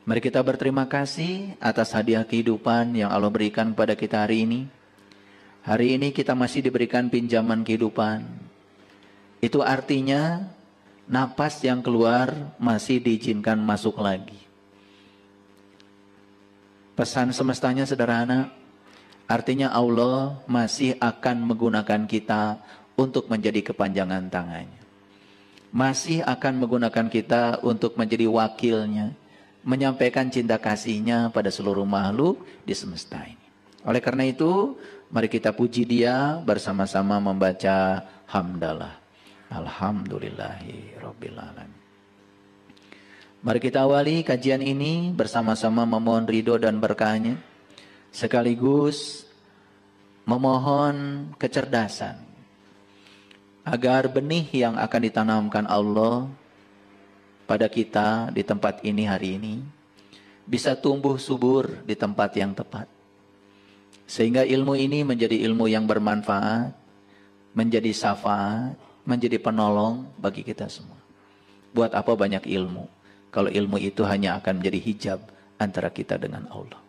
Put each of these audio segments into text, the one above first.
Mari kita berterima kasih atas hadiah kehidupan yang Allah berikan kepada kita hari ini. Hari ini kita masih diberikan pinjaman kehidupan. Itu artinya napas yang keluar masih diizinkan masuk lagi. Pesan semestanya sederhana. Artinya Allah masih akan menggunakan kita untuk menjadi kepanjangan tangannya. Masih akan menggunakan kita untuk menjadi wakilnya, menyampaikan cinta kasihnya pada seluruh makhluk di semesta ini. Oleh karena itu, mari kita puji Dia bersama-sama membaca hamdalah. Alhamdulillahi Rabbil Alamin. Mari kita awali kajian ini bersama-sama memohon ridho dan berkahnya, sekaligus memohon kecerdasan agar benih yang akan ditanamkan Allah pada kita di tempat ini hari ini bisa tumbuh subur di tempat yang tepat, sehingga ilmu ini menjadi ilmu yang bermanfaat, menjadi syafaat, menjadi penolong bagi kita semua. Buat apa banyak ilmu kalau ilmu itu hanya akan menjadi hijab antara kita dengan Allah?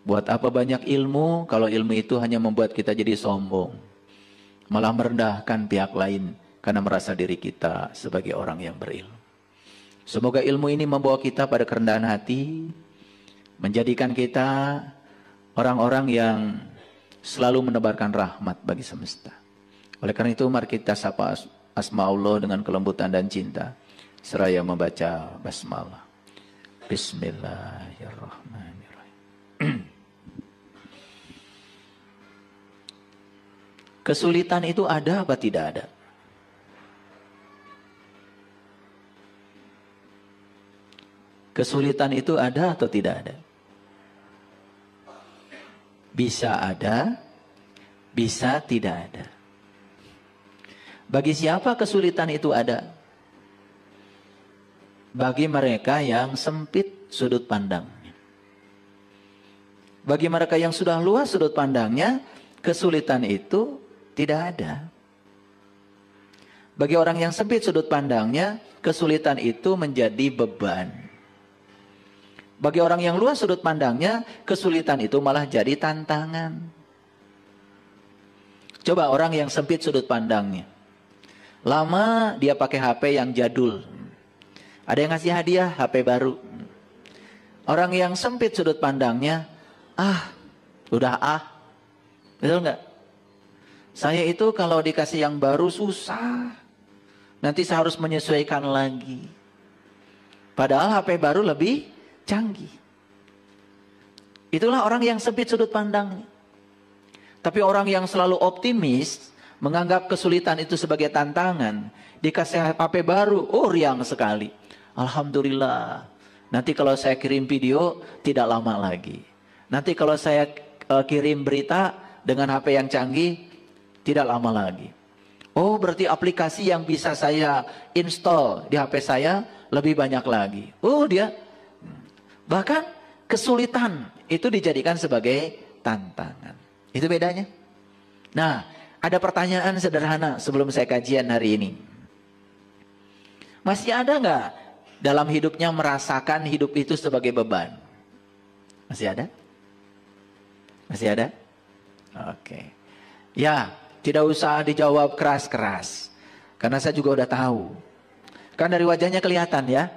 Buat apa banyak ilmu kalau ilmu itu hanya membuat kita jadi sombong, malah merendahkan pihak lain karena merasa diri kita sebagai orang yang berilmu. Semoga ilmu ini membawa kita pada kerendahan hati, menjadikan kita orang-orang yang selalu menebarkan rahmat bagi semesta. Oleh karena itu mari kita sapa asma Allah dengan kelembutan dan cinta, seraya membaca basmalah. Bismillahirrahmanirrahim. Kesulitan itu ada apa tidak ada? Kesulitan itu ada atau tidak ada? Bisa ada, bisa tidak ada. Bagi siapa kesulitan itu ada? Bagi mereka yang sempit sudut pandangnya. Bagi mereka yang sudah luas sudut pandangnya, kesulitan itu tidak ada. Bagi orang yang sempit sudut pandangnya, kesulitan itu menjadi beban. Bagi orang yang luas sudut pandangnya, kesulitan itu malah jadi tantangan. Coba orang yang sempit sudut pandangnya, lama dia pakai HP yang jadul. Ada yang ngasih hadiah HP baru. Orang yang sempit sudut pandangnya, betul nggak? Saya itu kalau dikasih yang baru susah. Nanti saya harus menyesuaikan lagi. Padahal HP baru lebih canggih. Itulah orang yang sempit sudut pandangnya. Tapi orang yang selalu optimis, menganggap kesulitan itu sebagai tantangan, dikasih HP baru, riang sekali. Alhamdulillah. Nanti kalau saya kirim video, tidak lama lagi. Nanti kalau saya kirim berita dengan HP yang canggih, tidak lama lagi. Oh, berarti aplikasi yang bisa saya install di HP saya lebih banyak lagi. Bahkan kesulitan itu dijadikan sebagai tantangan. Itu bedanya. Nah, ada pertanyaan sederhana sebelum saya kajian hari ini. Masih ada nggak dalam hidupnya merasakan hidup itu sebagai beban? Masih ada? Masih ada? Oke. Ya, tidak usah dijawab keras-keras. Karena saya juga udah tahu. Kan dari wajahnya kelihatan ya.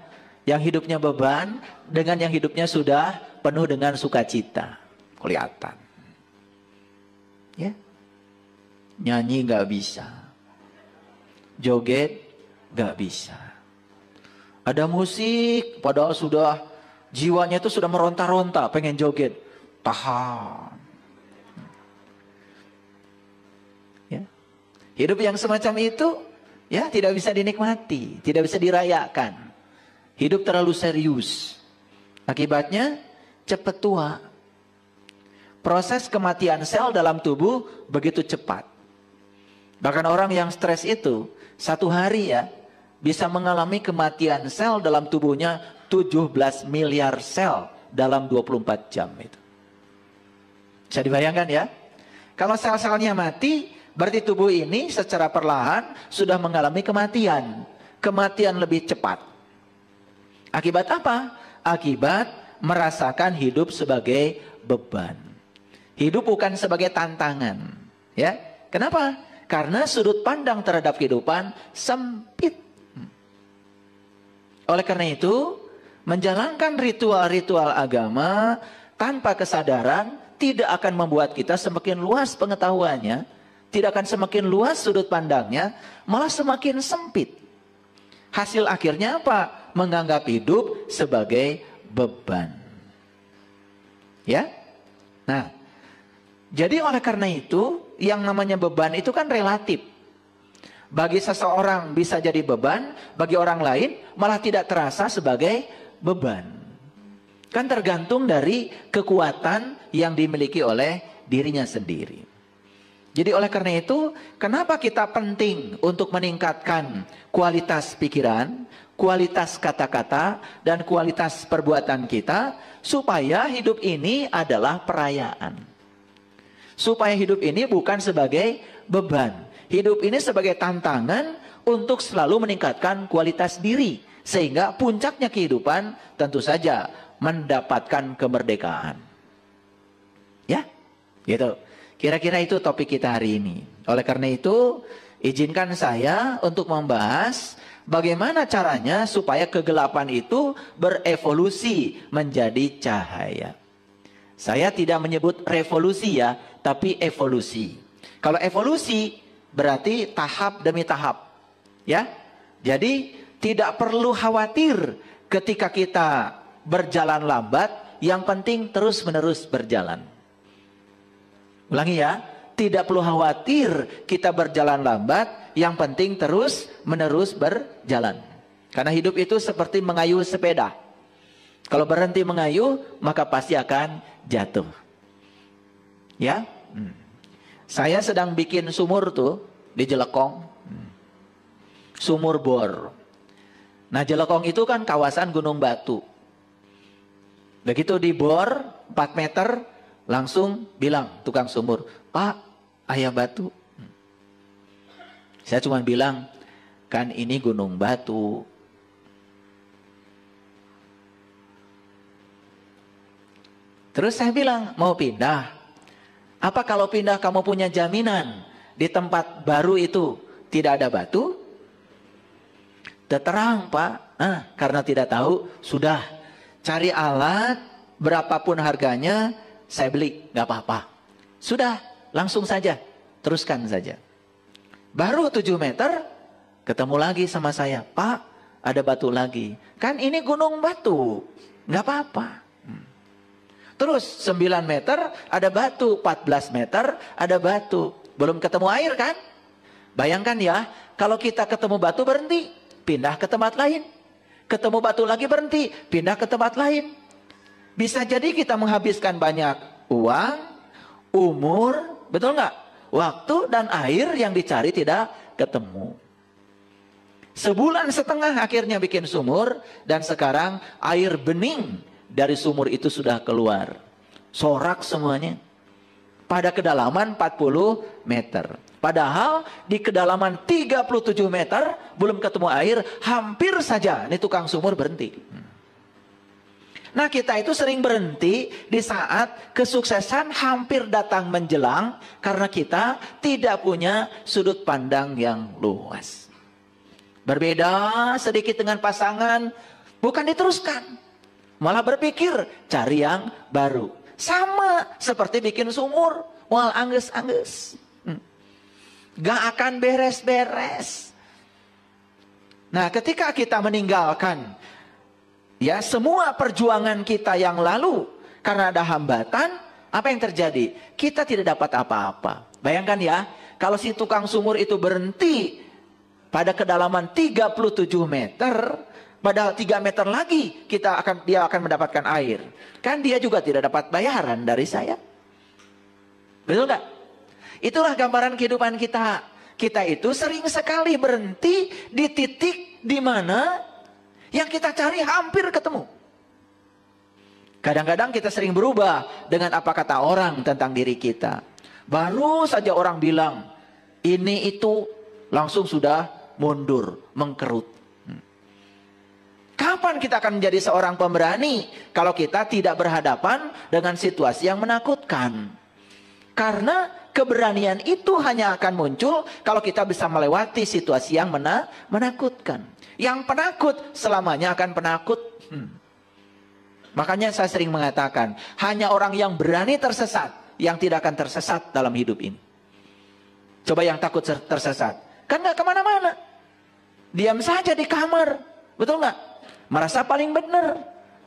Yang hidupnya beban dengan yang hidupnya sudah penuh dengan sukacita. Kelihatan. Ya. Nyanyi nggak bisa. Joget nggak bisa. Ada musik padahal sudah jiwanya itu sudah meronta-ronta pengen joget. Tahan. Ya. Hidup yang semacam itu ya tidak bisa dinikmati, tidak bisa dirayakan. Hidup terlalu serius. Akibatnya cepat tua. Proses kematian sel dalam tubuh begitu cepat. Bahkan orang yang stres itu satu hari ya bisa mengalami kematian sel dalam tubuhnya 17 miliar sel dalam 24 jam itu. Bisa dibayangkan ya? Kalau sel-selnya mati, berarti tubuh ini secara perlahan sudah mengalami kematian. Kematian lebih cepat. Akibat apa? akibat merasakan hidup sebagai beban. Hidup bukan sebagai tantangan. Ya, kenapa? Karena sudut pandang terhadap kehidupan sempit. Oleh karena itu, menjalankan ritual-ritual agama tanpa kesadaran tidak akan membuat kita semakin luas pengetahuannya, tidak akan semakin luas sudut pandangnya, malah semakin sempit. Hasil akhirnya apa? Menganggap hidup sebagai beban. Ya? Nah, jadi oleh karena itu, yang namanya beban itu kan relatif. Bagi seseorang bisa jadi beban, bagi orang lain malah tidak terasa sebagai beban. Kan tergantung dari kekuatan yang dimiliki oleh dirinya sendiri. Jadi oleh karena itu, kenapa kita penting untuk meningkatkan kualitas pikiran, kualitas kata-kata, dan kualitas perbuatan kita, supaya hidup ini adalah perayaan. Supaya hidup ini bukan sebagai beban. Hidup ini sebagai tantangan untuk selalu meningkatkan kualitas diri. Sehingga puncaknya kehidupan tentu saja mendapatkan kemerdekaan. Ya, gitu. Kira-kira itu topik kita hari ini. Oleh karena itu, izinkan saya untuk membahas bagaimana caranya supaya kegelapan itu berevolusi menjadi cahaya. Saya tidak menyebut revolusi ya, tapi evolusi. Kalau evolusi berarti tahap demi tahap. Ya. Jadi tidak perlu khawatir ketika kita berjalan lambat, yang penting terus-menerus berjalan. Ulangi ya, tidak perlu khawatir kita berjalan lambat, yang penting terus-menerus berjalan. Karena hidup itu seperti mengayuh sepeda. Kalau berhenti mengayuh, maka pasti akan jatuh. Ya, saya sedang bikin sumur tuh di Jelekong, sumur bor. Nah, Jelekong itu kan kawasan gunung batu. Begitu dibor 4 meter, langsung bilang tukang sumur, "Pak, ayah batu." Saya cuma bilang, "Kan ini gunung batu." Terus saya bilang, "Mau pindah? Apa kalau pindah kamu punya jaminan di tempat baru itu tidak ada batu?" Terang, Pak. Karena tidak tahu, sudah cari alat berapapun harganya, saya beli, nggak apa-apa. Sudah, langsung saja, teruskan saja. Baru 7 meter, ketemu lagi sama saya, "Pak, ada batu lagi." Kan ini gunung batu, nggak apa-apa. Terus 9 meter ada batu, 14 meter ada batu. Belum ketemu air kan? Bayangkan ya, kalau kita ketemu batu berhenti, pindah ke tempat lain. Ketemu batu lagi berhenti, pindah ke tempat lain. Bisa jadi kita menghabiskan banyak uang, umur, betul nggak? Waktu dan air yang dicari tidak ketemu. Sebulan setengah akhirnya bikin sumur, dan sekarang air bening dari sumur itu sudah keluar. Sorak semuanya. Pada kedalaman 40 meter. Padahal di kedalaman 37 meter belum ketemu air, hampir saja nih tukang sumur berhenti. Nah, kita itu sering berhenti di saat kesuksesan hampir datang menjelang, karena kita tidak punya sudut pandang yang luas. Berbeda sedikit dengan pasangan, bukan diteruskan, malah berpikir cari yang baru. Sama seperti bikin sumur, wal angges-angges. Gak akan beres-beres. Nah, ketika kita meninggalkan ya semua perjuangan kita yang lalu karena ada hambatan, apa yang terjadi? Kita tidak dapat apa-apa. Bayangkan ya, kalau si tukang sumur itu berhenti pada kedalaman 37 meter, padahal 3 meter lagi dia akan mendapatkan air. Kan dia juga tidak dapat bayaran dari saya. Betul nggak? Itulah gambaran kehidupan kita. Kita itu sering sekali berhenti di titik di mana yang kita cari hampir ketemu. Kadang-kadang kita sering berubah dengan apa kata orang tentang diri kita. Baru saja orang bilang ini itu, langsung sudah mundur, mengkerut. Kapan Kapan kita akan menjadi seorang pemberani kalau kita tidak berhadapan dengan situasi yang menakutkan? Karena keberanian itu hanya akan muncul kalau kita bisa melewati situasi yang menakutkan. Yang penakut selamanya akan penakut. Makanya saya sering mengatakan, hanya orang yang berani tersesat yang tidak akan tersesat dalam hidup ini. Coba yang takut tersesat, kan gak kemana-mana. Diam saja di kamar, betul gak? Merasa paling benar.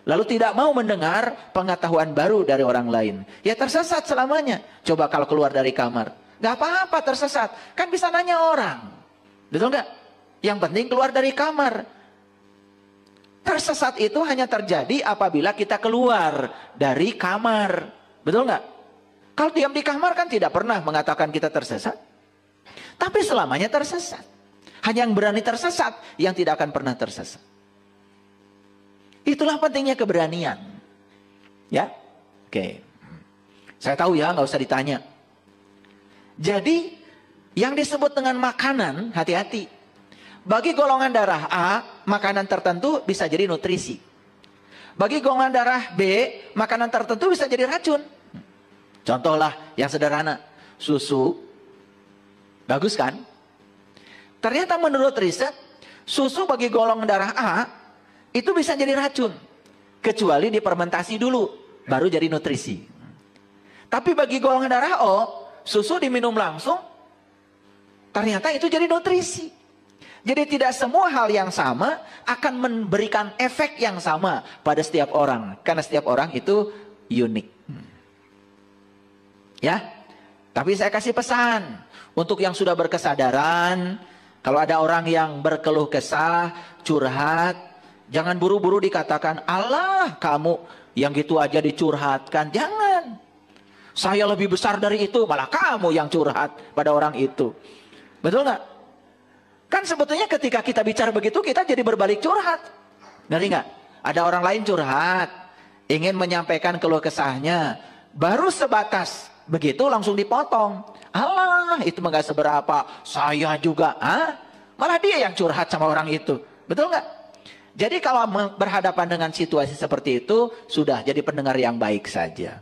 Lalu tidak mau mendengar pengetahuan baru dari orang lain. Ya tersesat selamanya. Coba kalau keluar dari kamar. Gak apa-apa tersesat. Kan bisa nanya orang. Betul gak? Yang penting keluar dari kamar. Tersesat itu hanya terjadi apabila kita keluar dari kamar. Betul gak? Kalau diam di kamar kan tidak pernah mengatakan kita tersesat. Tapi selamanya tersesat. Hanya yang berani tersesat yang tidak akan pernah tersesat. Itulah pentingnya keberanian. Ya, oke. Saya tahu ya, nggak usah ditanya. Jadi, yang disebut dengan makanan, hati-hati. Bagi golongan darah A, makanan tertentu bisa jadi nutrisi. Bagi golongan darah B, makanan tertentu bisa jadi racun. Contohlah yang sederhana, susu. Bagus kan? Ternyata menurut riset, susu bagi golongan darah A, itu bisa jadi racun. Kecuali difermentasi dulu, baru jadi nutrisi. Tapi bagi golongan darah O, susu diminum langsung, ternyata itu jadi nutrisi. Jadi tidak semua hal yang sama akan memberikan efek yang sama pada setiap orang. Karena setiap orang itu unik. Ya, tapi saya kasih pesan. Untuk yang sudah berkesadaran, kalau ada orang yang berkeluh kesah, curhat, jangan buru-buru dikatakan, Allah kamu yang gitu aja dicurhatkan. Jangan. Saya lebih besar dari itu, malah kamu yang curhat pada orang itu. Betul nggak? Kan sebetulnya ketika kita bicara begitu, kita jadi berbalik curhat. Ngeri nggak? Ada orang lain curhat, ingin menyampaikan keluh kesahnya, baru sebatas begitu langsung dipotong. Allah itu nggak seberapa, saya juga. Malah dia yang curhat sama orang itu. Betul nggak? Jadi kalau berhadapan dengan situasi seperti itu, sudah jadi pendengar yang baik saja.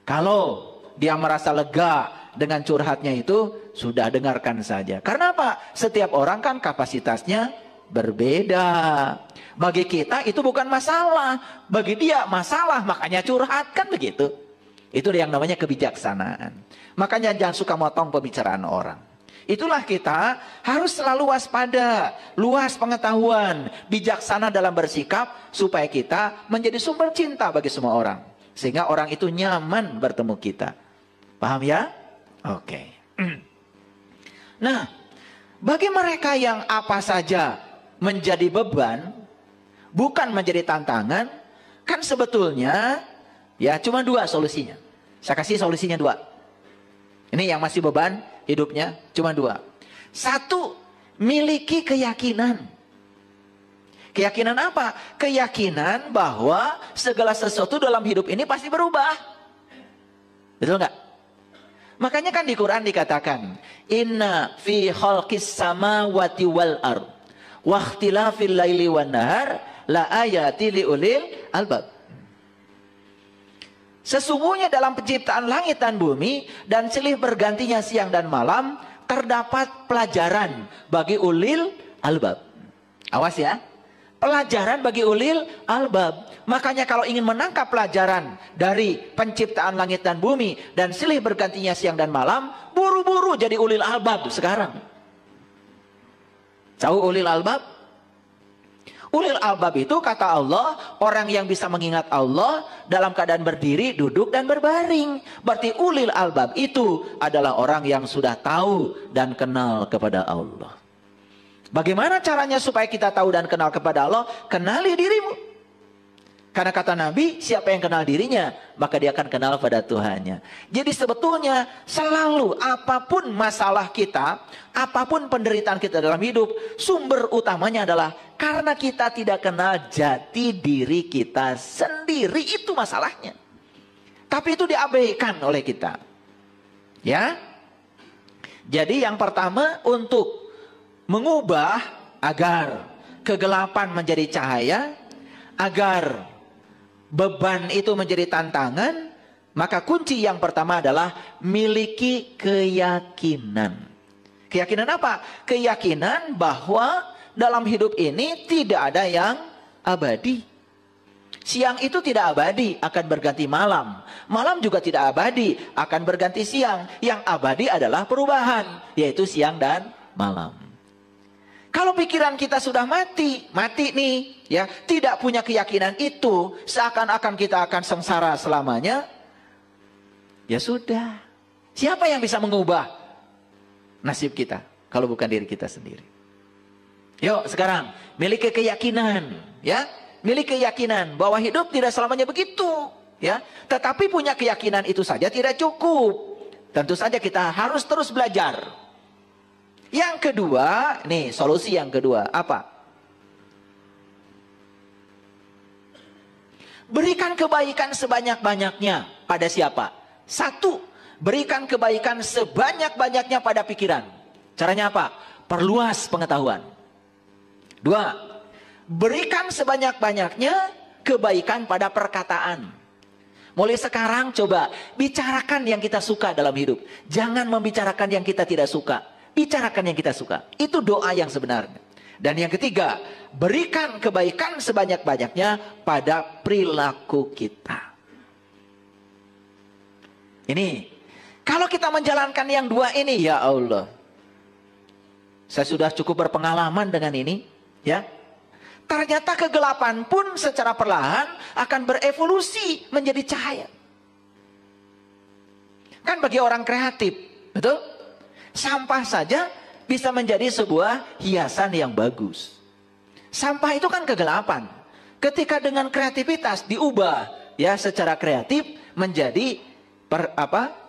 Kalau dia merasa lega dengan curhatnya itu, sudah dengarkan saja. Karena apa? Setiap orang kan kapasitasnya berbeda. Bagi kita itu bukan masalah. Bagi dia masalah, makanya curhat, kan begitu. Itu yang namanya kebijaksanaan. Makanya jangan suka motong pembicaraan orang. Itulah kita harus selalu waspada, luas pengetahuan, bijaksana dalam bersikap, supaya kita menjadi sumber cinta bagi semua orang. Sehingga orang itu nyaman bertemu kita. Paham ya? Oke. Nah, bagi mereka yang apa saja menjadi beban, bukan menjadi tantangan, kan sebetulnya ya cuma dua solusinya. Saya kasih solusinya dua. Ini yang masih beban hidupnya cuma dua. Satu, miliki keyakinan. Keyakinan apa? Keyakinan bahwa segala sesuatu dalam hidup ini pasti berubah. Betul nggak? Makanya kan di Quran dikatakan, Inna fi khalqis samawati wal ard wa ikhtilafil laili wan nahar la ayati liulil albab. Sesungguhnya dalam penciptaan langit dan bumi dan silih bergantinya siang dan malam terdapat pelajaran bagi ulil albab. Awas ya. Pelajaran bagi ulil albab. Makanya kalau ingin menangkap pelajaran dari penciptaan langit dan bumi dan silih bergantinya siang dan malam, buru-buru jadi ulil albab sekarang. Tahu ulil albab? Ulil albab itu kata Allah, orang yang bisa mengingat Allah dalam keadaan berdiri, duduk, dan berbaring. Berarti ulil albab itu adalah orang yang sudah tahu dan kenal kepada Allah. Bagaimana caranya supaya kita tahu dan kenal kepada Allah? Kenali dirimu. Karena kata Nabi, siapa yang kenal dirinya, maka dia akan kenal pada Tuhannya. Jadi sebetulnya selalu apapun masalah kita, apapun penderitaan kita dalam hidup, sumber utamanya adalah karena kita tidak kenal jati diri kita sendiri. Itu masalahnya. Tapi itu diabaikan oleh kita. Ya. Jadi yang pertama, untuk mengubah agar kegelapan menjadi cahaya agar beban itu menjadi tantangan, maka kunci yang pertama adalah miliki keyakinan. Keyakinan apa? Keyakinan bahwa dalam hidup ini tidak ada yang abadi. Siang itu tidak abadi, akan berganti malam. Malam juga tidak abadi, akan berganti siang. Yang abadi adalah perubahan, yaitu siang dan malam. Kalau pikiran kita sudah mati nih, ya, tidak punya keyakinan itu, seakan-akan kita akan sengsara selamanya, ya sudah. Siapa yang bisa mengubah nasib kita kalau bukan diri kita sendiri? Yuk sekarang miliki keyakinan, ya, miliki keyakinan bahwa hidup tidak selamanya begitu, ya. Tetapi punya keyakinan itu saja tidak cukup. Tentu saja kita harus terus belajar. Yang kedua, nih solusi yang kedua apa? Berikan kebaikan sebanyak-banyaknya pada siapa? Satu, berikan kebaikan sebanyak-banyaknya pada pikiran. Caranya apa? Perluas pengetahuan. Dua, berikan sebanyak-banyaknya kebaikan pada perkataan. Mulai sekarang coba bicarakan yang kita suka dalam hidup. Jangan membicarakan yang kita tidak suka. Bicarakan yang kita suka. Itu doa yang sebenarnya. Dan yang ketiga, berikan kebaikan sebanyak-banyaknya pada perilaku kita. Ini, kalau kita menjalankan yang dua ini, ya Allah. Saya sudah cukup berpengalaman dengan ini. Ya, ternyata kegelapan pun secara perlahan akan berevolusi menjadi cahaya. Kan bagi orang kreatif, betul? Sampah saja bisa menjadi sebuah hiasan yang bagus. Sampah itu kan kegelapan. Ketika dengan kreativitas diubah, ya, secara kreatif menjadi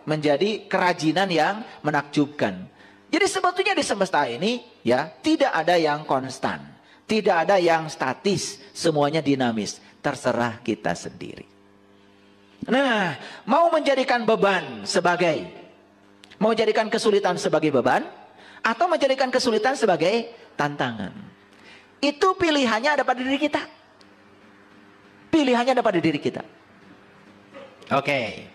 menjadi kerajinan yang menakjubkan. Jadi sebetulnya di semesta ini, ya, tidak ada yang konstan. Tidak ada yang statis, semuanya dinamis. Terserah kita sendiri. Nah, mau menjadikan kesulitan sebagai beban, atau menjadikan kesulitan sebagai tantangan. Itu pilihannya ada pada diri kita. Pilihannya ada pada diri kita. Oke,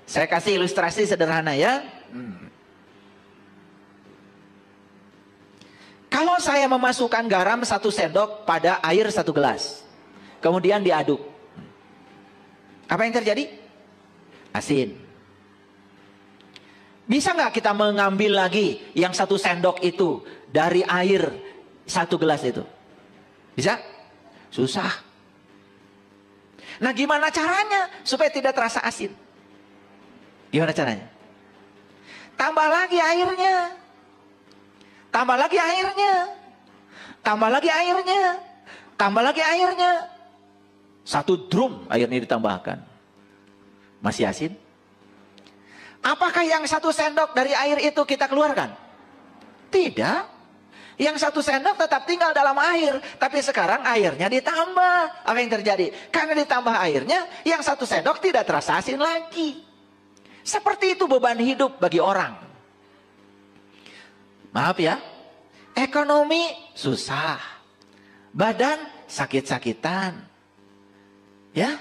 saya kasih ilustrasi sederhana ya. Kalau saya memasukkan garam 1 sendok pada air 1 gelas, kemudian diaduk, apa yang terjadi? Asin. Bisa nggak kita mengambil lagi yang 1 sendok itu dari air 1 gelas itu? Bisa? Susah. Nah, gimana caranya supaya tidak terasa asin? Gimana caranya? Tambah lagi airnya. Tambah lagi airnya. Tambah lagi airnya. Tambah lagi airnya. 1 drum airnya ditambahkan. Masih asin? Apakah yang 1 sendok dari air itu kita keluarkan? Tidak. Yang 1 sendok tetap tinggal dalam air. Tapi sekarang airnya ditambah. Apa yang terjadi? Karena ditambah airnya, yang 1 sendok tidak terasa asin lagi. Seperti itu beban hidup bagi orang. Maaf ya, ekonomi susah, badan sakit-sakitan, ya,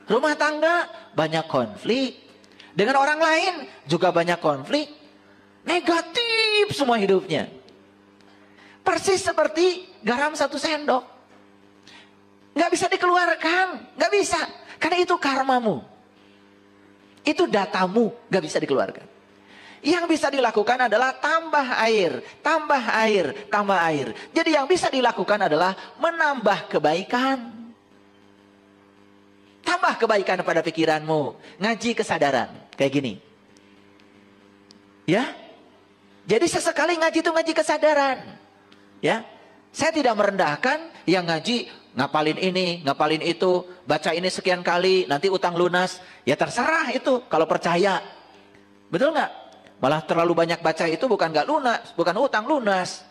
rumah tangga banyak konflik, dengan orang lain juga banyak konflik, negatif semua hidupnya. Persis seperti garam 1 sendok, nggak bisa dikeluarkan, nggak bisa, karena itu karmamu, itu datamu, nggak bisa dikeluarkan. Yang bisa dilakukan adalah tambah air, tambah air, tambah air. Jadi yang bisa dilakukan adalah menambah kebaikan. Tambah kebaikan pada pikiranmu. Ngaji kesadaran. Kayak gini. Ya. Jadi sesekali ngaji itu ngaji kesadaran. Ya. Saya tidak merendahkan yang ngaji ngapalin ini, ngapalin itu, baca ini sekian kali, nanti utang lunas. Ya terserah itu kalau percaya. Betul nggak? Malah terlalu banyak baca itu bukan nggak lunas, bukan utang lunas.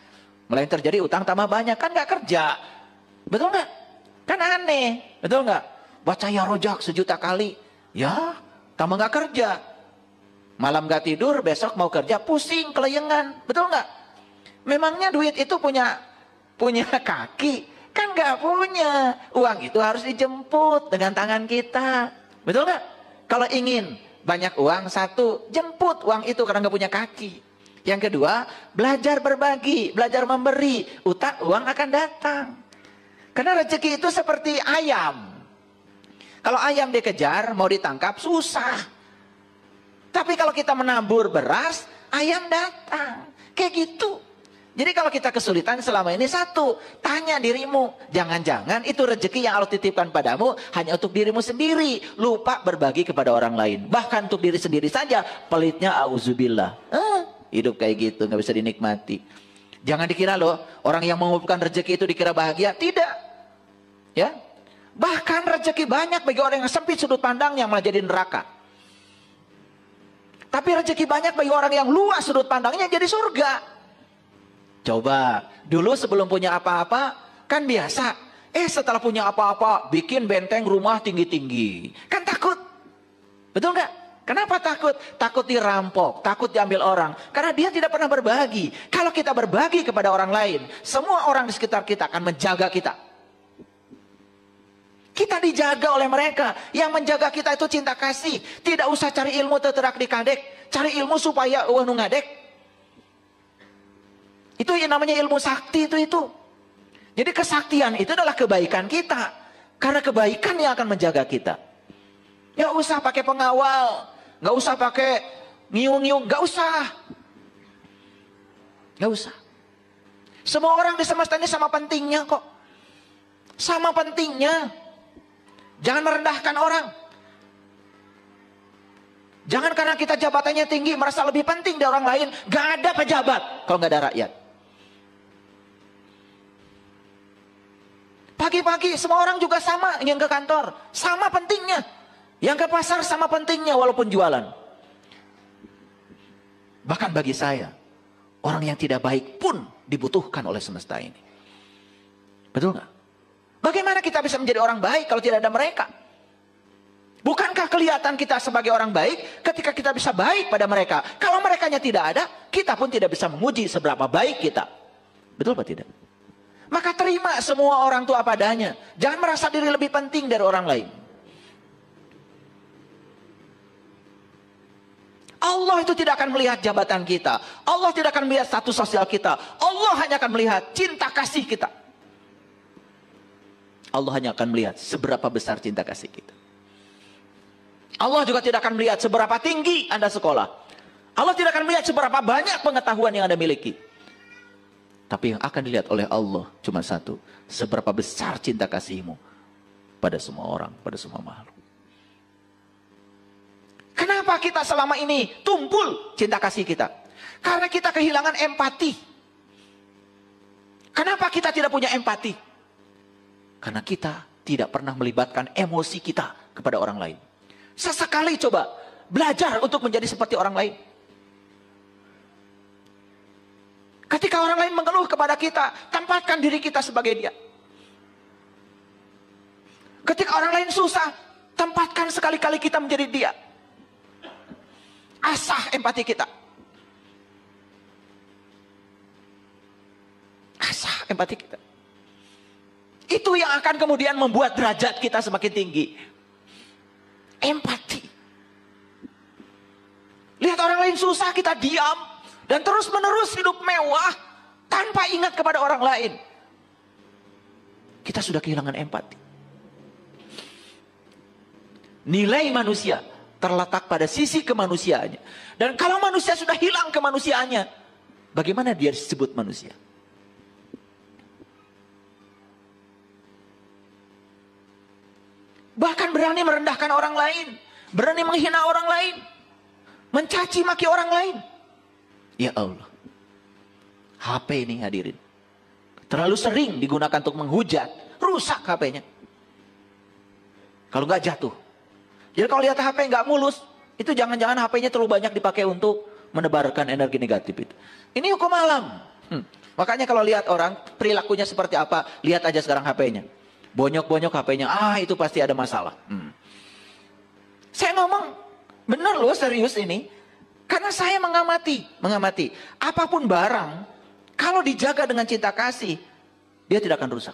Malah yang terjadi utang tambah banyak, kan nggak kerja. Betul nggak? Kan aneh, betul nggak? Baca ya rojak 1 juta kali, ya tambah nggak kerja. Malam nggak tidur, besok mau kerja pusing, kelayangan, betul nggak? Memangnya duit itu punya kaki, Kan nggak punya. Uang itu harus dijemput dengan tangan kita. Betul nggak? Kalau ingin banyak uang, satu, jemput uang itu karena nggak punya kaki. Yang kedua, belajar berbagi, belajar memberi. Uang akan datang. Karena rezeki itu seperti ayam. Kalau ayam dikejar, mau ditangkap, susah. Tapi kalau kita menabur beras, ayam datang. Kayak gitu. Jadi kalau kita kesulitan selama ini, satu, tanya dirimu. Jangan-jangan itu rezeki yang Allah titipkan padamu hanya untuk dirimu sendiri. Lupa berbagi kepada orang lain. Bahkan untuk diri sendiri saja, pelitnya auzubillah. Hidup kayak gitu, nggak bisa dinikmati. Jangan dikira loh, orang yang mengumpulkan rezeki itu dikira bahagia. Tidak. Ya. Bahkan rezeki banyak bagi orang yang sempit sudut pandangnya malah jadi neraka. Tapi rezeki banyak bagi orang yang luas sudut pandangnya jadi surga. Coba, dulu sebelum punya apa-apa, kan biasa. Setelah punya apa-apa, bikin benteng rumah tinggi-tinggi. Kan takut. Betul nggak? Kenapa takut? Takut dirampok, takut diambil orang. Karena dia tidak pernah berbagi. Kalau kita berbagi kepada orang lain, semua orang di sekitar kita akan menjaga kita. Kita dijaga oleh mereka. Yang menjaga kita itu cinta kasih. Tidak usah cari ilmu teterak di kadek. Cari ilmu supaya nu ngadek. Itu yang namanya ilmu sakti itu. Jadi kesaktian itu adalah kebaikan kita. Karena kebaikan yang akan menjaga kita. Gak usah pakai pengawal. Gak usah pakai ngiung-ngiung. Gak usah. Gak usah. Semua orang di semesta ini sama pentingnya kok. Sama pentingnya. Jangan merendahkan orang. Jangan karena kita jabatannya tinggi merasa lebih penting dari orang lain. Gak ada pejabat kalau gak ada rakyat. Pagi-pagi semua orang juga sama ingin ke kantor. Sama pentingnya. Yang ke pasar sama pentingnya walaupun jualan. Bahkan bagi saya, orang yang tidak baik pun dibutuhkan oleh semesta ini. Betul gak? Bagaimana kita bisa menjadi orang baik kalau tidak ada mereka? Bukankah kelihatan kita sebagai orang baik ketika kita bisa baik pada mereka? Kalau merekanya tidak ada, kita pun tidak bisa menguji seberapa baik kita. Betul apa tidak? Maka terima semua orang itu apa adanya. Jangan merasa diri lebih penting dari orang lain. Allah itu tidak akan melihat jabatan kita. Allah tidak akan melihat status sosial kita. Allah hanya akan melihat cinta kasih kita. Allah hanya akan melihat seberapa besar cinta kasih kita. Allah juga tidak akan melihat seberapa tinggi Anda sekolah. Allah tidak akan melihat seberapa banyak pengetahuan yang Anda miliki. Tapi yang akan dilihat oleh Allah cuma satu. Seberapa besar cinta kasihmu pada semua orang, pada semua makhluk. Kenapa kita selama ini tumpul cinta kasih kita? Karena kita kehilangan empati. Kenapa kita tidak punya empati? Karena kita tidak pernah melibatkan emosi kita kepada orang lain. Sesekali coba belajar untuk menjadi seperti orang lain. Ketika orang lain mengeluh kepada kita, tempatkan diri kita sebagai dia. Ketika orang lain susah, tempatkan sekali-kali kita menjadi dia. Asah empati kita. Asah empati kita. Itu yang akan kemudian membuat derajat kita semakin tinggi. Empati. Lihat orang lain susah, kita diam. Dan terus menerus hidup mewah. Tanpa ingat kepada orang lain. Kita sudah kehilangan empati. Nilai manusia terletak pada sisi kemanusiaannya. Dan kalau manusia sudah hilang kemanusiaannya, bagaimana dia disebut manusia? Bahkan berani merendahkan orang lain. Berani menghina orang lain. Mencaci maki orang lain. Ya Allah. HP ini hadirin. Terlalu sering digunakan untuk menghujat. Rusak HP-nya. Kalau nggak jatuh. Jadi kalau lihat HP nggak mulus. Itu jangan-jangan HP-nya terlalu banyak dipakai untuk menebarkan energi negatif itu. Ini hukum alam. Makanya kalau lihat orang perilakunya seperti apa. Lihat aja sekarang HP-nya. Bonyok-bonyok HP-nya, itu pasti ada masalah. Saya ngomong, benar loh serius ini. Karena saya mengamati. Apapun barang, kalau dijaga dengan cinta kasih, dia tidak akan rusak.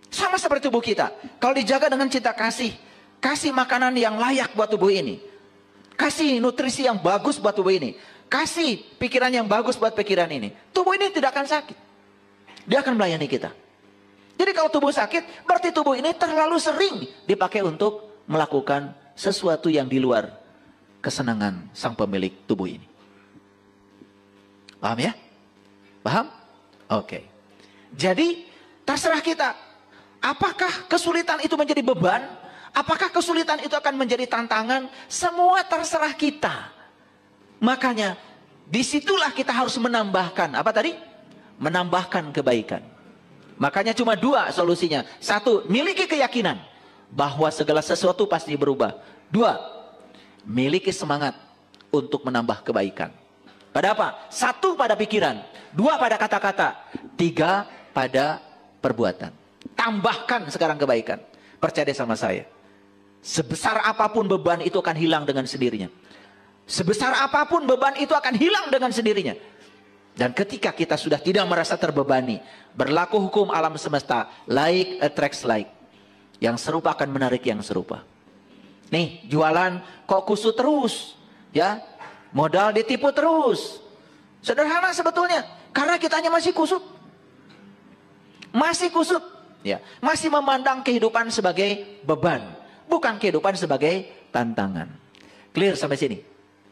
Sama seperti tubuh kita. Kalau dijaga dengan cinta kasih, kasih makanan yang layak buat tubuh ini, kasih nutrisi yang bagus buat tubuh ini, kasih pikiran yang bagus buat pikiran ini, tubuh ini tidak akan sakit. Dia akan melayani kita. Jadi kalau tubuh sakit, berarti tubuh ini terlalu sering dipakai untuk melakukan sesuatu yang di luar kesenangan sang pemilik tubuh ini. Paham ya? Paham? Oke. Jadi terserah kita. Apakah kesulitan itu menjadi beban? Apakah kesulitan itu akan menjadi tantangan? Semua terserah kita. Makanya disitulah kita harus menambahkan. Apa tadi? Menambahkan kebaikan. Makanya cuma dua solusinya. Satu, miliki keyakinan bahwa segala sesuatu pasti berubah. Dua, miliki semangat untuk menambah kebaikan. Pada apa? Satu, pada pikiran. Dua, pada kata-kata. Tiga, pada perbuatan. Tambahkan sekarang kebaikan. Percaya deh sama saya. Sebesar apapun beban itu akan hilang dengan sendirinya. Sebesar apapun beban itu akan hilang dengan sendirinya. Dan ketika kita sudah tidak merasa terbebani, berlaku hukum alam semesta, like attracts like. Yang serupa akan menarik yang serupa. Nih, jualan kok kusut terus, ya? Modal ditipu terus. Sederhana sebetulnya, karena kitanya masih kusut. Masih kusut, ya. Masih memandang kehidupan sebagai beban, bukan kehidupan sebagai tantangan. Clear sampai sini?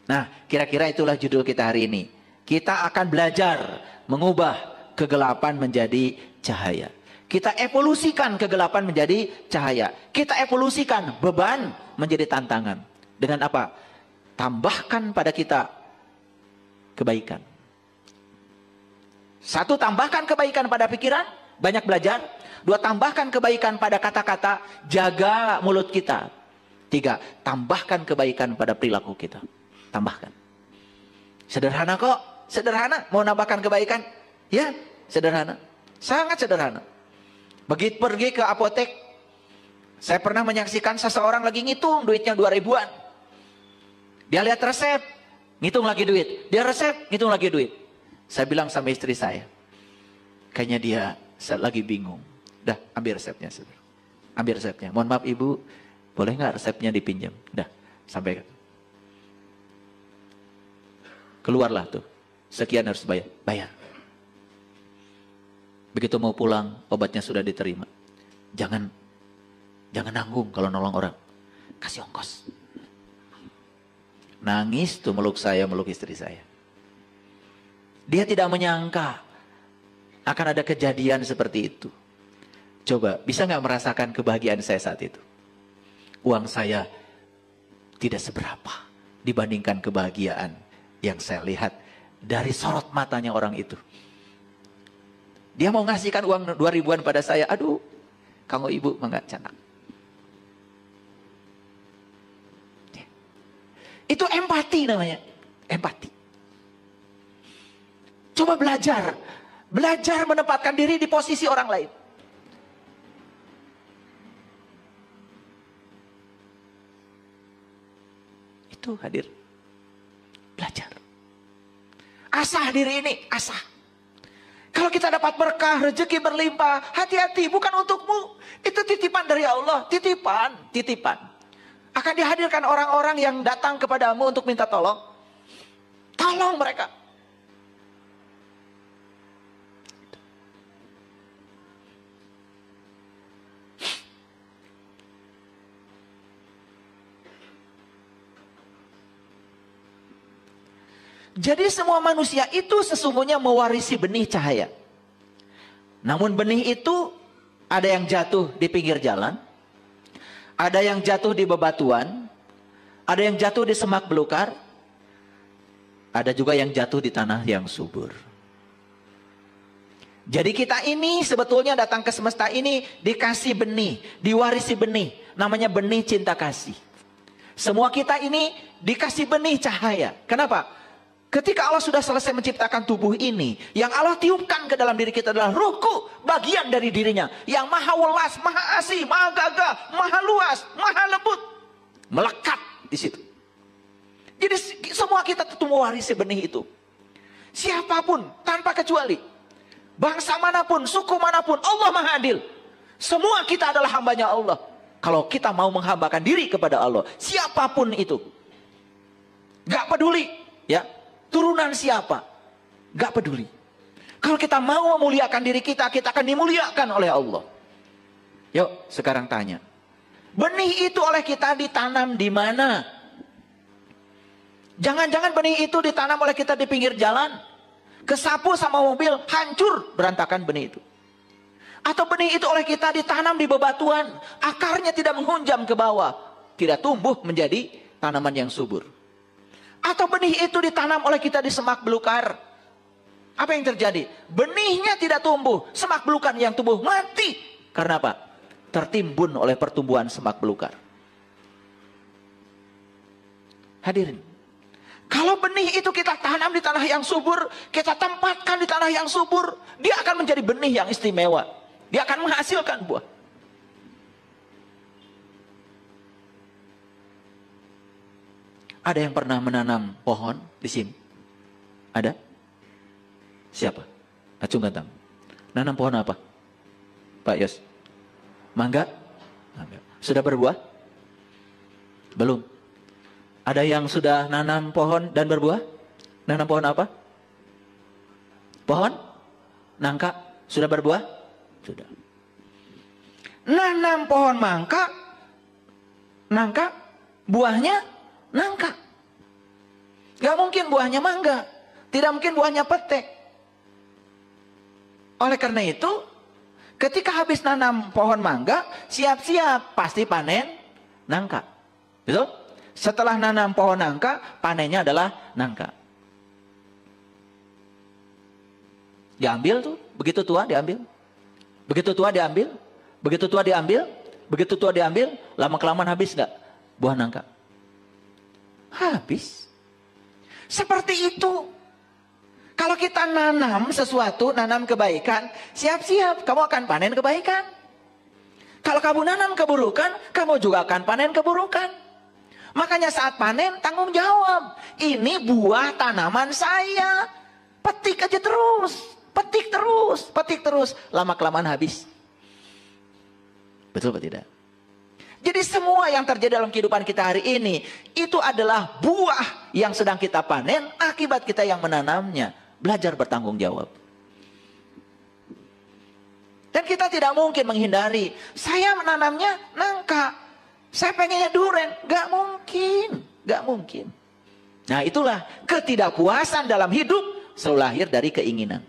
Nah, kira-kira itulah judul kita hari ini. Kita akan belajar mengubah kegelapan menjadi cahaya. Kita evolusikan kegelapan menjadi cahaya. Kita evolusikan beban menjadi tantangan. Dengan apa? Tambahkan pada kita kebaikan. Satu, tambahkan kebaikan pada pikiran, banyak belajar. Dua, tambahkan kebaikan pada kata-kata, jaga mulut kita. Tiga, tambahkan kebaikan pada perilaku kita. Tambahkan. Sederhana kok, sederhana. Mau nambahkan kebaikan? Ya, sederhana. Sangat sederhana. Begitu pergi ke apotek, saya pernah menyaksikan seseorang lagi ngitung duitnya 2.000-an. Dia lihat resep, ngitung lagi duit. Dia resep, ngitung lagi duit. Saya bilang sama istri saya, kayaknya dia lagi bingung. Dah, ambil resepnya. Ambil resepnya. Mohon maaf ibu, boleh nggak resepnya dipinjam? Dah, sampaikan. Keluarlah tuh, sekian harus bayar. Bayar. Begitu mau pulang, obatnya sudah diterima. Jangan nanggung kalau nolong orang. Kasih ongkos. Nangis tuh meluk saya, meluk istri saya. Dia tidak menyangka akan ada kejadian seperti itu. Coba, bisa nggak merasakan kebahagiaan saya saat itu? Uang saya tidak seberapa dibandingkan kebahagiaan yang saya lihat dari sorot matanya orang itu. Dia mau ngasihkan uang 2.000-an pada saya. Aduh, kamu ibu enggak canak. Itu empati namanya. Empati. Coba belajar. Belajar menempatkan diri di posisi orang lain. Itu hadir. Belajar. Asah diri ini, asah. Kalau kita dapat berkah, rezeki berlimpah, hati-hati, bukan untukmu. Itu titipan dari Allah, titipan, titipan. Akan dihadirkan orang-orang yang datang kepadamu untuk minta tolong. Tolong mereka. Jadi semua manusia itu sesungguhnya mewarisi benih cahaya. Namun benih itu ada yang jatuh di pinggir jalan, ada yang jatuh di bebatuan, ada yang jatuh di semak belukar, ada juga yang jatuh di tanah yang subur. Jadi kita ini sebetulnya datang ke semesta ini dikasih benih, diwarisi benih, namanya benih cinta kasih. Semua kita ini dikasih benih cahaya. Kenapa? Ketika Allah sudah selesai menciptakan tubuh ini, yang Allah tiupkan ke dalam diri kita adalah ruhku, bagian dari dirinya, yang maha welas, maha asih, maha gagah, maha luas, maha lembut, melekat di situ. Jadi semua kita tentu mewarisi benih itu. Siapapun, tanpa kecuali, bangsa manapun, suku manapun, Allah maha adil. Semua kita adalah hambanya Allah. Kalau kita mau menghambakan diri kepada Allah, siapapun itu, gak peduli, ya, turunan siapa, gak peduli. Kalau kita mau memuliakan diri kita, kita akan dimuliakan oleh Allah. Yuk, sekarang tanya, benih itu oleh kita ditanam di mana? Jangan-jangan benih itu ditanam oleh kita di pinggir jalan, kesapu sama mobil, hancur berantakan benih itu. Atau benih itu oleh kita ditanam di bebatuan, akarnya tidak menghunjam ke bawah, tidak tumbuh menjadi tanaman yang subur. Atau benih itu ditanam oleh kita di semak belukar. Apa yang terjadi? Benihnya tidak tumbuh, semak belukar yang tumbuh mati. Karena apa? Tertimbun oleh pertumbuhan semak belukar. Hadirin, kalau benih itu kita tanam di tanah yang subur, kita tempatkan di tanah yang subur, dia akan menjadi benih yang istimewa. Dia akan menghasilkan buah. Ada yang pernah menanam pohon di sini? Ada? Siapa? Acungkan tangan. Nanam pohon apa? Pak Yos? Mangga? Mangga. Sudah berbuah? Belum. Ada yang sudah nanam pohon dan berbuah? Nanam pohon apa? Pohon? Nangka? Sudah berbuah? Sudah. Nanam pohon mangka, nangka, buahnya nangka. Gak mungkin buahnya mangga, tidak mungkin buahnya petek. Oleh karena itu, ketika habis nanam pohon mangga, siap-siap pasti panen nangka. Betul? Setelah nanam pohon nangka, panennya adalah nangka. Diambil tuh, begitu tua diambil. Begitu tua diambil, begitu tua diambil, begitu tua diambil, lama-kelamaan habis nggak buah nangka? Habis. Seperti itu. Kalau kita nanam sesuatu, nanam kebaikan, siap-siap kamu akan panen kebaikan. Kalau kamu nanam keburukan, kamu juga akan panen keburukan. Makanya saat panen, tanggung jawab. Ini buah tanaman saya. Petik aja terus. Petik terus, petik terus. Lama-kelamaan habis. Betul atau tidak? Jadi semua yang terjadi dalam kehidupan kita hari ini, itu adalah buah yang sedang kita panen, akibat kita yang menanamnya. Belajar bertanggung jawab. Dan kita tidak mungkin menghindari. Saya menanamnya nangka. Saya pengennya duren. Gak mungkin. Gak mungkin. Nah itulah ketidakpuasan dalam hidup selalu lahir dari keinginan.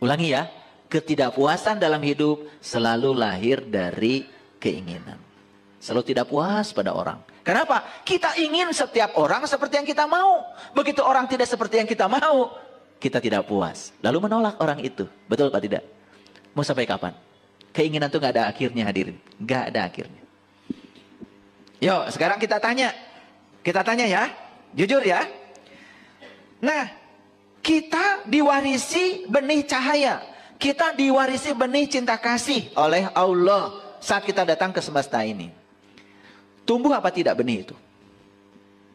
Ulangi ya, ketidakpuasan dalam hidup selalu lahir dari keinginan. Selalu tidak puas pada orang. Kenapa? Kita ingin setiap orang seperti yang kita mau. Begitu orang tidak seperti yang kita mau, kita tidak puas. Lalu menolak orang itu. Betul Pak tidak? Mau sampai kapan? Keinginan itu gak ada akhirnya hadirin. Gak ada akhirnya. Yuk sekarang kita tanya. Kita tanya ya. Jujur ya. Nah. Kita diwarisi benih cahaya. Kita diwarisi benih cinta kasih oleh Allah saat kita datang ke semesta ini. Tumbuh apa tidak benih itu?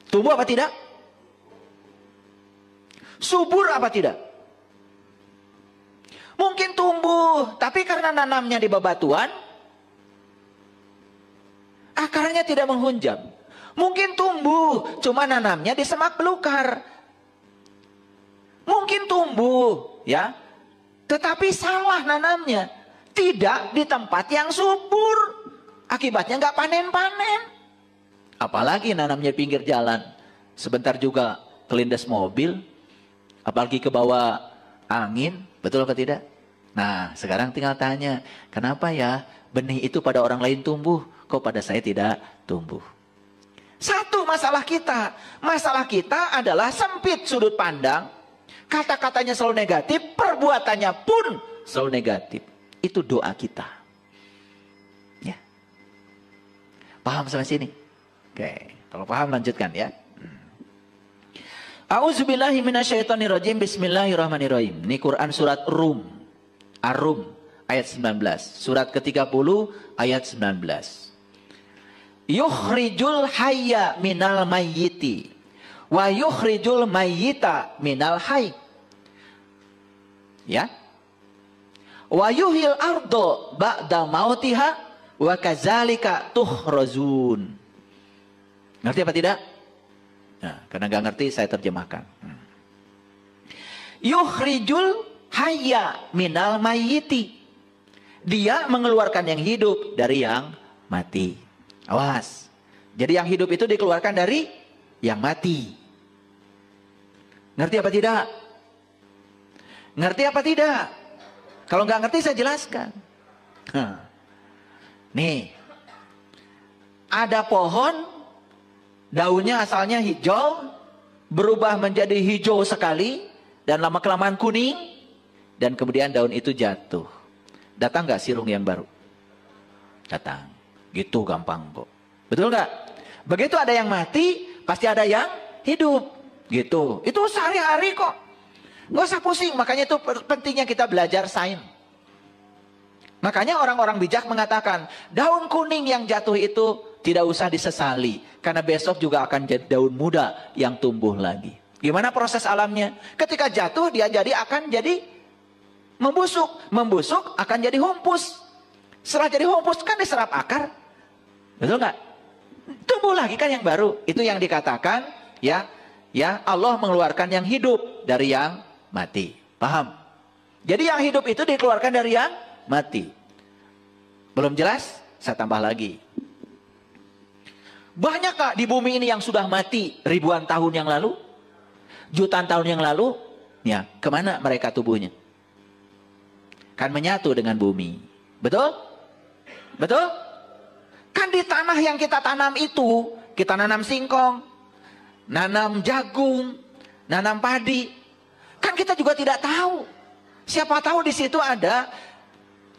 Tumbuh apa tidak? Subur apa tidak? Mungkin tumbuh, tapi karena nanamnya di bebatuan, akarnya tidak menghunjam. Mungkin tumbuh, cuma nanamnya di semak belukar. Mungkin tumbuh, ya, tetapi salah nanamnya, tidak di tempat yang subur, akibatnya nggak panen-panen. Apalagi nanamnya pinggir jalan, sebentar juga kelindes mobil, apalagi ke bawah angin, betul atau tidak? Nah, sekarang tinggal tanya, kenapa ya benih itu pada orang lain tumbuh, kok pada saya tidak tumbuh? Satu masalah kita adalah sempit sudut pandang. Kata-katanya selalu negatif, perbuatannya pun selalu negatif. Itu doa kita. Ya. Paham sampai sini? Oke, kalau paham lanjutkan ya. A'udzubillahi minasyaitonirrajim. Bismillahirrahmanirrahim. Ini Quran surat Rum. Ar-Rum ayat 19. Surat ke-30 ayat 19. Yukhrijul hayya minal mayyiti wa yukhrijul mayyita minal hayy. Ya. Wa yuhil ardo ba'da mautiha wa kadzalika tuhrazun. Ngerti apa tidak? Nah, karena nggak ngerti saya terjemahkan. Yukhrijul hayya minal mayyiti. Dia mengeluarkan yang hidup dari yang mati. Awas. Jadi yang hidup itu dikeluarkan dari yang mati. Ngerti apa tidak? Ngerti apa tidak? Kalau nggak ngerti saya jelaskan. Nih, ada pohon, daunnya asalnya hijau, berubah menjadi hijau sekali, dan lama-kelamaan kuning, dan kemudian daun itu jatuh. Datang nggak sirung yang baru? Datang. Gitu gampang kok. Betul nggak? Begitu ada yang mati, pasti ada yang hidup. Gitu. Itu sehari-hari kok. Nggak usah pusing. Makanya itu pentingnya kita belajar sains. Makanya orang-orang bijak mengatakan, daun kuning yang jatuh itu tidak usah disesali. Karena besok juga akan jadi daun muda yang tumbuh lagi. Gimana proses alamnya? Ketika jatuh dia akan jadi membusuk. Membusuk akan jadi humpus. Setelah jadi humpus kan diserap akar. Betul nggak? Tumbuh lagi kan yang baru. Itu yang dikatakan ya Allah mengeluarkan yang hidup dari yang mati. Paham? Jadi yang hidup itu dikeluarkan dari yang mati. Belum jelas? Saya tambah lagi. Banyakkah di bumi ini yang sudah mati ribuan tahun yang lalu? Jutaan tahun yang lalu? Ya, kemana mereka tubuhnya? Kan menyatu dengan bumi. Betul? Betul? Kan di tanah yang kita tanam itu, kita nanam singkong, nanam jagung, nanam padi. Kan kita juga tidak tahu. Siapa tahu di situ ada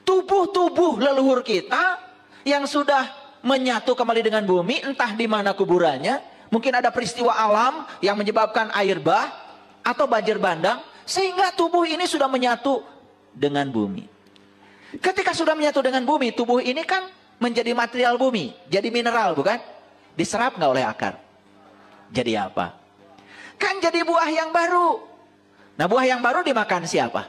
tubuh-tubuh leluhur kita yang sudah menyatu kembali dengan bumi, entah di mana kuburannya. Mungkin ada peristiwa alam yang menyebabkan air bah atau banjir bandang, sehingga tubuh ini sudah menyatu dengan bumi. Ketika sudah menyatu dengan bumi, tubuh ini kan menjadi material bumi, jadi mineral, bukan? Diserap nggak oleh akar? Jadi apa? Kan jadi buah yang baru. Nah, buah yang baru dimakan siapa?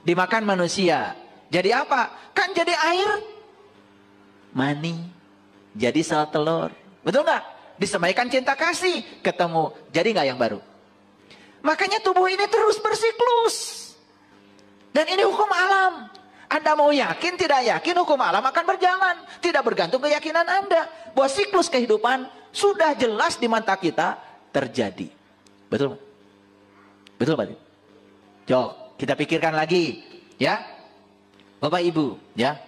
Dimakan manusia. Jadi apa? Kan jadi air mani, jadi sel telur. Betul nggak? Disemaikan cinta kasih, ketemu. Jadi nggak yang baru? Makanya tubuh ini terus bersiklus. Dan ini hukum alam. Anda mau yakin, tidak yakin, hukum alam akan berjalan. Tidak bergantung keyakinan Anda. Bahwa siklus kehidupan sudah jelas di mata kita terjadi. Betul? Betul Pak? Coba kita pikirkan lagi. Ya, Bapak Ibu, ya.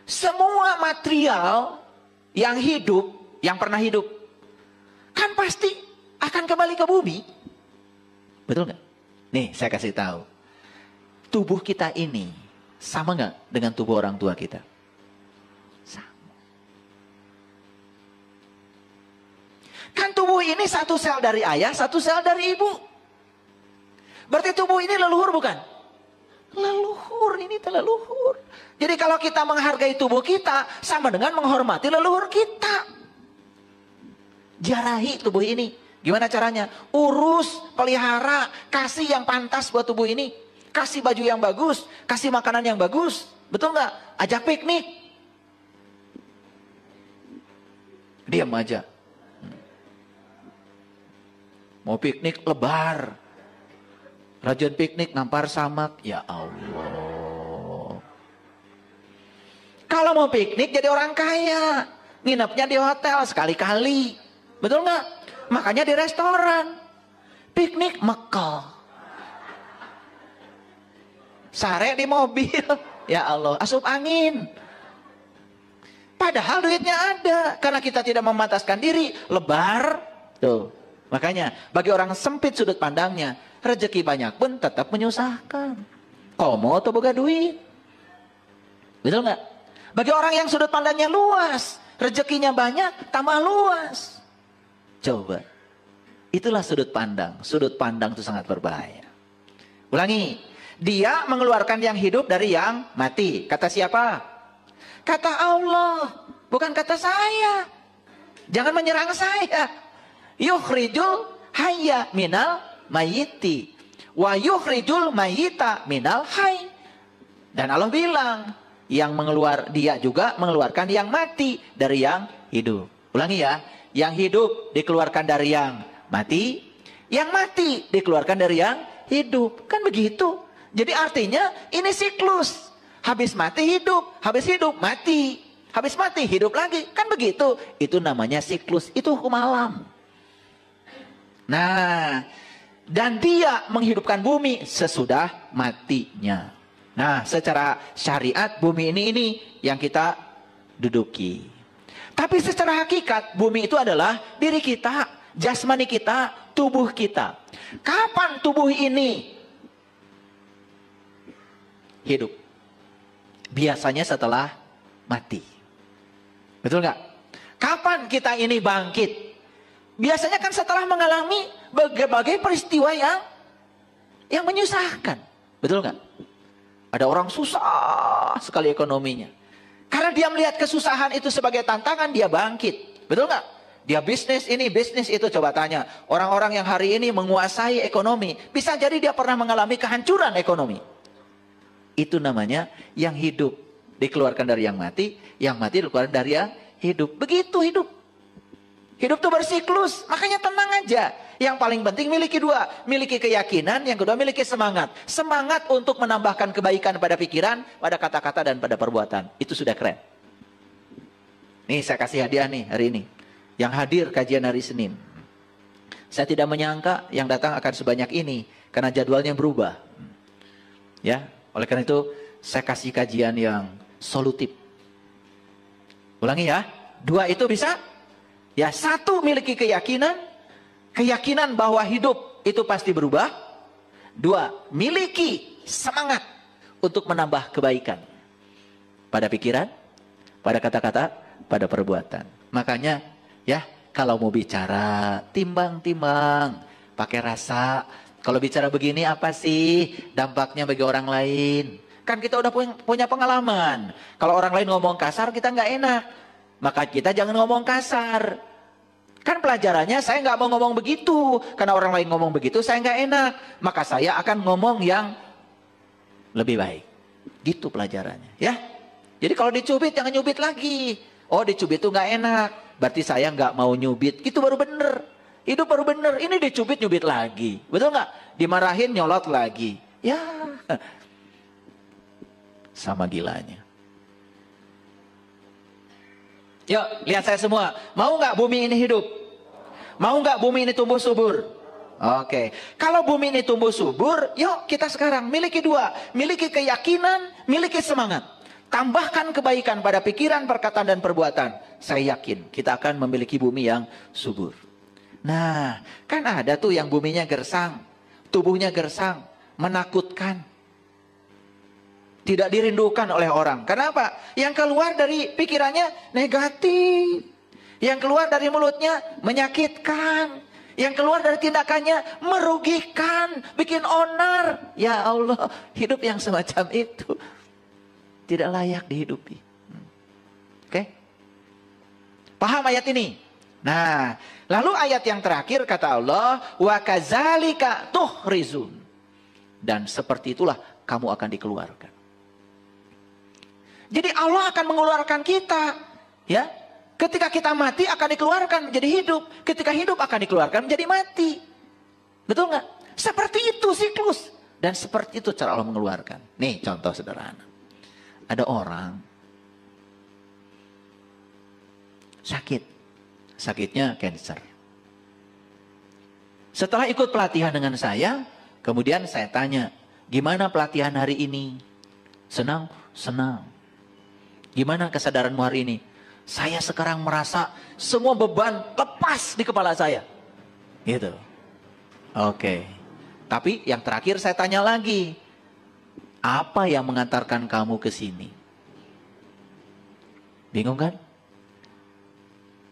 Semua material yang hidup, yang pernah hidup, kan pasti akan kembali ke bumi. Betul nggak? Nih, saya kasih tahu. Tubuh kita ini sama nggak dengan tubuh orang tua kita? Sama. Kan tubuh ini satu sel dari ayah, satu sel dari ibu. Berarti tubuh ini leluhur bukan? Leluhur, ini leluhur. Jadi kalau kita menghargai tubuh kita, sama dengan menghormati leluhur kita. Jarahi tubuh ini. Gimana caranya? Urus, pelihara, kasih yang pantas buat tubuh ini. Kasih baju yang bagus, kasih makanan yang bagus. Betul nggak? Ajak piknik. Diam aja. Mau piknik lebar. Rajin piknik nampar samak. Ya Allah. Kalau mau piknik jadi orang kaya. Nginepnya di hotel sekali-kali. Betul nggak? Makanya di restoran. Piknik Mekah. Sare di mobil. Ya Allah, asup angin. Padahal duitnya ada. Karena kita tidak memataskan diri. Lebar. Tuh. Makanya bagi orang sempit sudut pandangnya, rezeki banyak pun tetap menyusahkan. Komo atau boga duit. Betul nggak? Bagi orang yang sudut pandangnya luas, rezekinya banyak, tambah luas. Coba. Itulah sudut pandang. Sudut pandang itu sangat berbahaya. Ulangi. Dia mengeluarkan yang hidup dari yang mati. Kata siapa? Kata Allah. Bukan kata saya. Jangan menyerang saya. Yukhrijul hayya minal mayyiti. Wa yukhrijul mayyita minal hayy. Dan Allah bilang, dia juga mengeluarkan yang mati dari yang hidup. Ulangi ya, yang hidup dikeluarkan dari yang mati, yang mati dikeluarkan dari yang hidup. Kan begitu. Jadi artinya ini siklus. Habis mati hidup, habis hidup mati, habis mati hidup lagi. Kan begitu. Itu namanya siklus, itu hukum alam. Nah, dan dia menghidupkan bumi sesudah matinya. Nah, secara syariat bumi ini yang kita duduki. Tapi secara hakikat bumi itu adalah diri kita, jasmani kita, tubuh kita. Kapan tubuh ini hidup? Biasanya setelah mati. Betul nggak? Kapan kita ini bangkit? Biasanya kan setelah mengalami berbagai peristiwa yang menyusahkan. Betul nggak? Ada orang susah sekali ekonominya. Karena dia melihat kesusahan itu sebagai tantangan, dia bangkit. Betul nggak? Dia bisnis ini, bisnis itu. Coba tanya. Orang-orang yang hari ini menguasai ekonomi. Bisa jadi dia pernah mengalami kehancuran ekonomi. Itu namanya yang hidup. Dikeluarkan dari yang mati dikeluarkan dari yang hidup. Begitu hidup. Hidup itu bersiklus. Makanya tenang aja. Yang paling penting miliki dua. Miliki keyakinan. Yang kedua miliki semangat. Semangat untuk menambahkan kebaikan pada pikiran, pada kata-kata dan pada perbuatan. Itu sudah keren. Nih saya kasih hadiah nih hari ini. Yang hadir kajian hari Senin. Saya tidak menyangka yang datang akan sebanyak ini. Karena jadwalnya berubah. Ya, oleh karena itu saya kasih kajian yang solutif. Ulangi ya. Dua itu bisa. Ya, satu miliki keyakinan. Keyakinan bahwa hidup itu pasti berubah. Dua, miliki semangat untuk menambah kebaikan. Pada pikiran, pada kata-kata, pada perbuatan. Makanya ya, kalau mau bicara, timbang-timbang. Pakai rasa. Kalau bicara begini apa sih dampaknya bagi orang lain? Kan kita udah punya pengalaman. Kalau orang lain ngomong kasar kita nggak enak. Maka kita jangan ngomong kasar. Kan pelajarannya saya nggak mau ngomong begitu. Karena orang lain ngomong begitu saya nggak enak. Maka saya akan ngomong yang lebih baik. Gitu pelajarannya ya. Jadi kalau dicubit jangan nyubit lagi. Oh dicubit itu nggak enak. Berarti saya nggak mau nyubit. Itu baru bener. Hidup baru bener. Ini dicubit nyubit lagi. Betul nggak? Dimarahin nyolot lagi. Ya. Sama gilanya. Yuk, lihat saya semua. Mau nggak bumi ini hidup? Mau nggak bumi ini tumbuh subur? Oke. Kalau bumi ini tumbuh subur, yuk kita sekarang miliki dua. Miliki keyakinan, miliki semangat. Tambahkan kebaikan pada pikiran, perkataan, dan perbuatan. Saya yakin kita akan memiliki bumi yang subur. Nah, kan ada tuh yang buminya gersang. Tubuhnya gersang. Menakutkan. Tidak dirindukan oleh orang. Kenapa? Yang keluar dari pikirannya negatif. Yang keluar dari mulutnya menyakitkan. Yang keluar dari tindakannya merugikan. Bikin onar. Ya Allah, hidup yang semacam itu tidak layak dihidupi. Oke? Paham ayat ini? Nah, lalu ayat yang terakhir kata Allah, wa kadzalika tuhrizun. Dan seperti itulah kamu akan dikeluarkan. Jadi Allah akan mengeluarkan kita, ya. Ketika kita mati akan dikeluarkan menjadi hidup. Ketika hidup akan dikeluarkan menjadi mati. Betul nggak? Seperti itu siklus. Dan seperti itu cara Allah mengeluarkan. Nih contoh sederhana. Ada orang sakit. Sakitnya cancer. Setelah ikut pelatihan dengan saya, kemudian saya tanya, gimana pelatihan hari ini? Senang? Senang. Gimana kesadaranmu hari ini? Saya sekarang merasa semua beban lepas di kepala saya. Gitu. Oke. Tapi yang terakhir saya tanya lagi. Apa yang mengantarkan kamu ke sini? Bingung kan?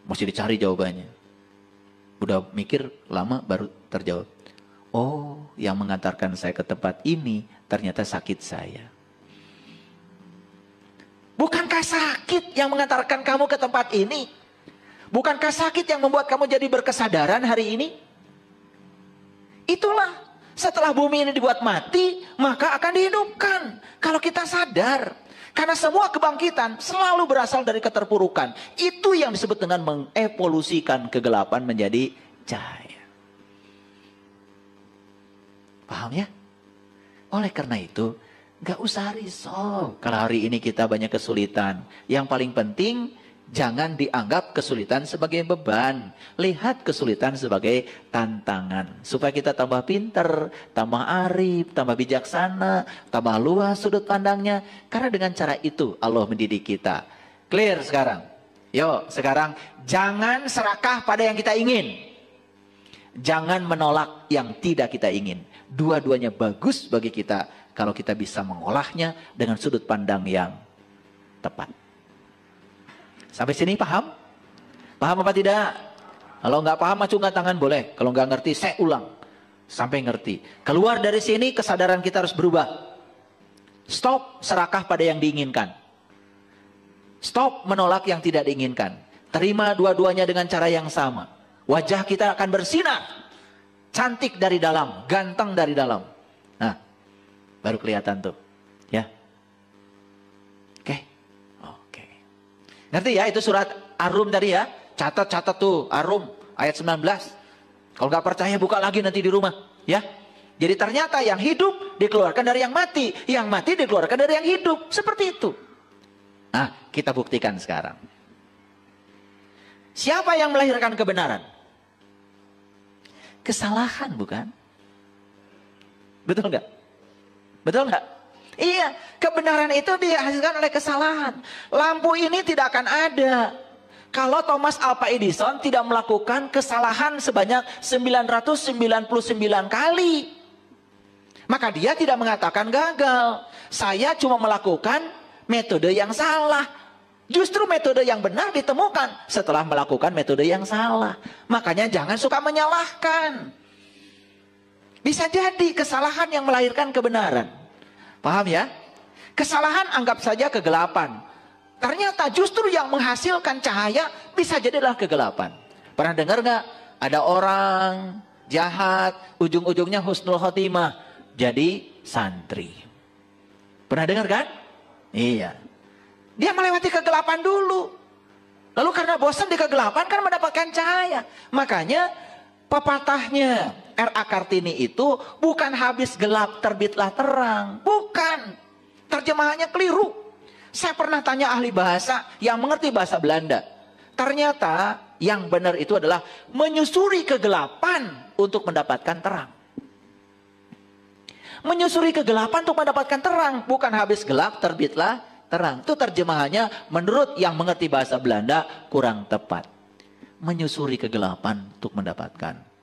Mesti dicari jawabannya. Udah mikir lama baru terjawab. Oh, yang mengantarkan saya ke tempat ini ternyata sakit saya. Bukankah sakit yang mengantarkan kamu ke tempat ini? Bukankah sakit yang membuat kamu jadi berkesadaran hari ini? Itulah Setelah bumi ini dibuat mati, maka akan dihidupkan. Kalau kita sadar. Karena semua kebangkitan selalu berasal dari keterpurukan. Itu yang disebut dengan mengevolusikan kegelapan menjadi cahaya. Paham ya? Oleh karena itu, gak usah risau. Kalau hari ini kita banyak kesulitan. Yang paling penting, jangan dianggap kesulitan sebagai beban. Lihat kesulitan sebagai tantangan. Supaya kita tambah pinter, tambah arif, tambah bijaksana, tambah luas sudut pandangnya. Karena dengan cara itu Allah mendidik kita. Clear sekarang? Yuk sekarang jangan serakah pada yang kita ingin. Jangan menolak yang tidak kita ingin. Dua-duanya bagus bagi kita kalau kita bisa mengolahnya dengan sudut pandang yang tepat. Sampai sini paham? Paham apa tidak? Kalau nggak paham, acungkan tangan boleh. Kalau nggak ngerti, saya ulang. Sampai ngerti. Keluar dari sini, kesadaran kita harus berubah. Stop serakah pada yang diinginkan. Stop menolak yang tidak diinginkan. Terima dua-duanya dengan cara yang sama. Wajah kita akan bersinar. Cantik dari dalam, ganteng dari dalam. Nah, baru kelihatan tuh. Ya. Ngerti ya, itu surat Ar-Rum tadi ya. Catat tuh, Ar-Rum ayat 19. Kalau nggak percaya buka lagi nanti di rumah. Ya. Jadi ternyata yang hidup dikeluarkan dari yang mati. Yang mati dikeluarkan dari yang hidup. Seperti itu. Nah, kita buktikan sekarang. Siapa yang melahirkan kebenaran? Kesalahan bukan? Betul nggak? Betul nggak? Iya, kebenaran itu dihasilkan oleh kesalahan. Lampu ini tidak akan ada kalau Thomas Alva Edison tidak melakukan kesalahan sebanyak 999 kali. Maka dia tidak mengatakan gagal. Saya cuma melakukan metode yang salah. Justru metode yang benar ditemukan setelah melakukan metode yang salah. Makanya jangan suka menyalahkan. Bisa jadi kesalahan yang melahirkan kebenaran. Paham ya? Kesalahan anggap saja kegelapan. Ternyata justru yang menghasilkan cahaya bisa jadilah kegelapan. Pernah dengar nggak? Ada orang jahat, ujung-ujungnya husnul khotimah, jadi santri. Pernah dengar kan? Iya. Dia melewati kegelapan dulu. Lalu karena bosan di kegelapan kan mendapatkan cahaya. Makanya pepatahnya R.A. Kartini itu bukan habis gelap terbitlah terang. Bukan. Terjemahannya keliru. Saya pernah tanya ahli bahasa yang mengerti bahasa Belanda. Ternyata yang benar itu adalah menyusuri kegelapan untuk mendapatkan terang. Menyusuri kegelapan untuk mendapatkan terang. Bukan habis gelap terbitlah terang. Itu terjemahannya menurut yang mengerti bahasa Belanda kurang tepat. Menyusuri kegelapan untuk mendapatkan